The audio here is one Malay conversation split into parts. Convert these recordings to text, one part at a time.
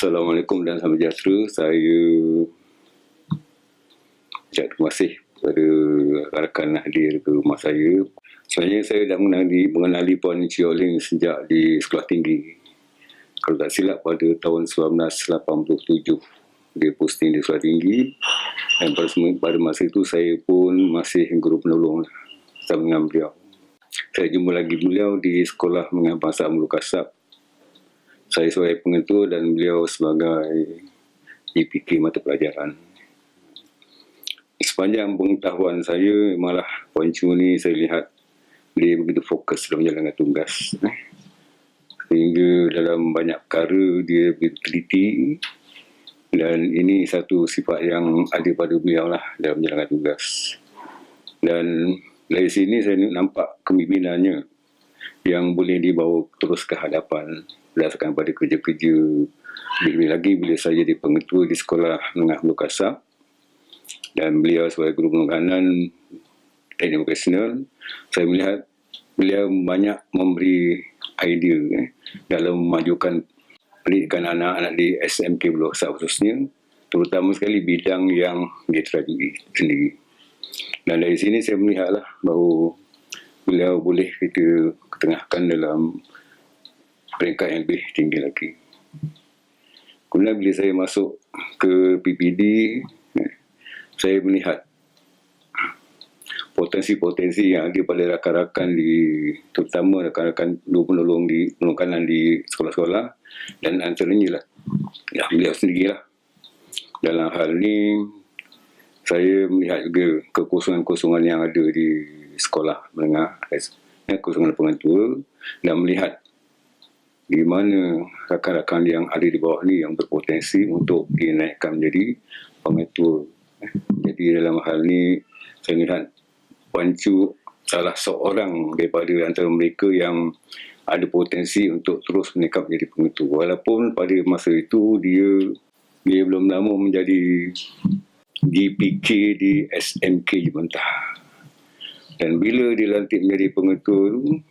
Assalamualaikum dan salam sejahtera. Saya ucap terima kasih kepada rakan hadir ke rumah saya. Sebenarnya saya dah mengenali Puan Chee Hok Ling sejak di sekolah tinggi. Kalau tak silap pada tahun 1987 dia posting di sekolah tinggi, dan pada masa itu saya pun masih guru penolong bersama dengan beliau. Saya jumpa lagi beliau di sekolah menengah bangsa Mulu Kasab. Saya sebagai pengetua dan beliau sebagai DPK mata pelajaran. Sepanjang pengetahuan saya, malah Puan Chee ni saya lihat dia begitu fokus dalam menjalankan tugas. Sehingga dalam banyak perkara dia begitu teliti, dan ini satu sifat yang ada pada beliau lah dalam menjalankan tugas. Dan dari sini saya nampak kepimimpinannya yang boleh dibawa terus ke hadapan berdasarkan pada kerja-kerja. Lebih lagi bila saya jadi pengetua di sekolah menengah Mulu Kasab dan beliau sebagai guru penekanan teknik vokasional, saya melihat beliau banyak memberi idea dalam memajukan pendidikan anak-anak di SMK Mulu Kasab khususnya, terutama sekali bidang yang dia terajui sendiri. Dan dari sini saya melihatlah bahawa beliau boleh kita ketengahkan dalam peringkat yang lebih tinggi lagi. Kemudian bila saya masuk ke PPD, saya melihat potensi-potensi yang ada pada rakan-rakan terutama rakan-rakan guru penolong di penekanan di sekolah-sekolah, dan antaranya lah beliau sendirilah. Dalam hal ini saya melihat juga kekosongan-kekosongan yang ada di sekolah menengah, kekosongan pengetua, dan melihat di mana rakan-rakan yang ada di bawah ni yang berpotensi untuk dinaikkan menjadi pengetua. Jadi dalam hal ni saya lihat Puan Chee salah seorang daripada antara mereka yang ada potensi untuk terus meningkat menjadi pengetua. Walaupun pada masa itu dia belum lama menjadi DPK di SMK Jebentah. Dan bila dilantik menjadi pengetua tu,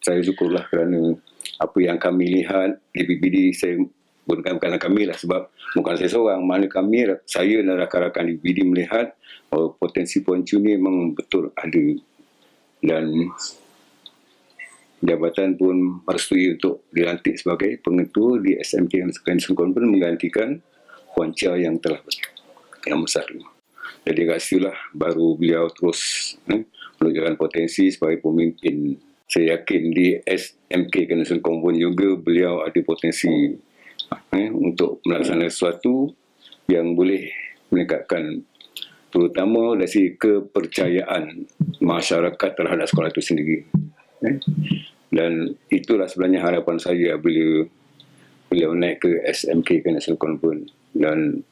saya syukurlah kerana apa yang kami lihat di PPD, saya bukan kami lah, sebab bukan saya seorang, mana kami, saya dan rakan-rakan di PPD melihat potensi Puan Chee ni memang betul ada, dan jabatan pun merestui untuk dilantik sebagai pengetua di SMK National Conference menggantikan Puan Chee yang telah yang besar. Jadi kat situlah baru beliau terus menunjukkan potensi sebagai pemimpin. Saya yakin di SMK National Conference juga beliau ada potensi untuk melaksanakan sesuatu yang boleh meningkatkan terutama dari segi kepercayaan masyarakat terhadap sekolah itu sendiri. Dan itulah sebenarnya harapan saya bila beliau naik ke SMK National Conference. Dan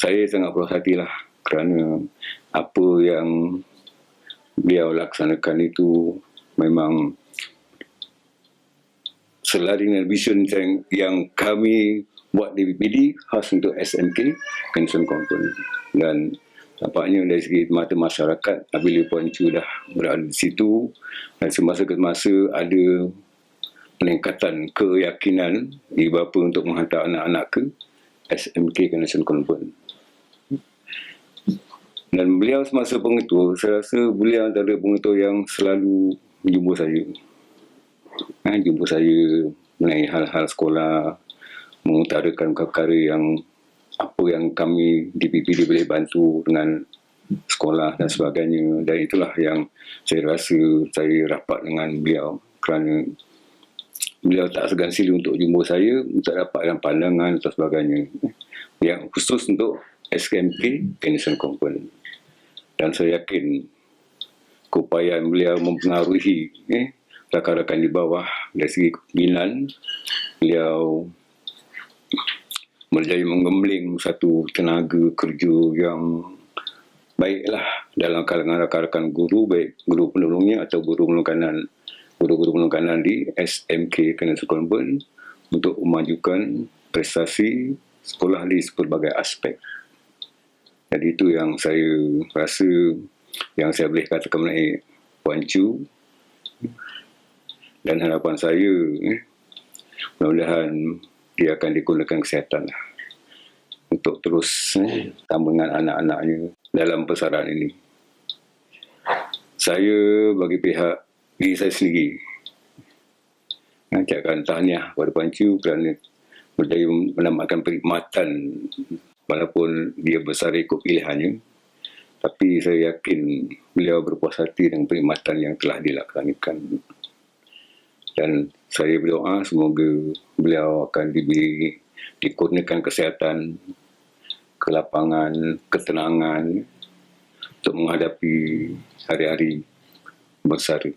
saya sangat puas hatilah kerana apa yang beliau laksanakan itu memang selari dengan vision yang kami buat di PPD khas untuk SMK National Conference. Dan nampaknya dari segi mata masyarakat, apabila Puan Chee dah berada di situ dan semasa ke masa ada peningkatan keyakinan ibu bapa untuk menghantar anak-anak ke SMK National Conference. Dan beliau semasa pengetua, saya rasa beliau antara pengetua yang selalu menjumpa saya. Jumpa saya mengenai hal-hal sekolah, mengutarakan perkara yang apa yang kami di PPD boleh bantu dengan sekolah dan sebagainya. Dan itulah yang saya rasa saya rapat dengan beliau kerana beliau tak segan sila untuk jumpa saya untuk dapatkan pandangan dan sebagainya yang khusus untuk SMK National Conference. Dan saya yakin keupayaan beliau mempengaruhi rakan-rakan di bawah dari segi kepimpinan. Beliau menjadi menggembling satu tenaga kerja yang baiklah dalam kalangan rakan-rakan guru, baik guru penolongnya atau guru-guru penekanan di SMK National Conference untuk memajukan prestasi sekolah di berbagai aspek. Jadi itu yang saya rasa yang saya boleh katakan mengenai Puan Chee. Dan harapan saya mudah-mudahan dia akan dikurniakan kesihatan lah. untuk terus bersama dengan anak-anaknya dalam besaran ini. Saya bagi pihak diri saya sendiri ucapkan tahniah kepada Puan Chiu kerana berjaya menambahkan perkhidmatan walaupun dia besar ikut pilihannya, tapi saya yakin beliau berpuas hati dengan perkhidmatan yang telah dilaksanakan. Dan saya berdoa semoga beliau akan dikurniakan kesihatan, kelapangan, ketenangan untuk menghadapi hari-hari bersara.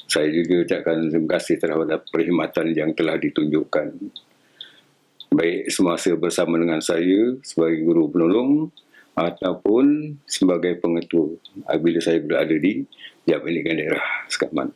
Saya juga ucapkan terima kasih terhadap perkhidmatan yang telah ditunjukkan, baik semasa bersama dengan saya sebagai guru penolong ataupun sebagai pengetua apabila saya berada di Jabatan Pendidikan Daerah Sekat Mat.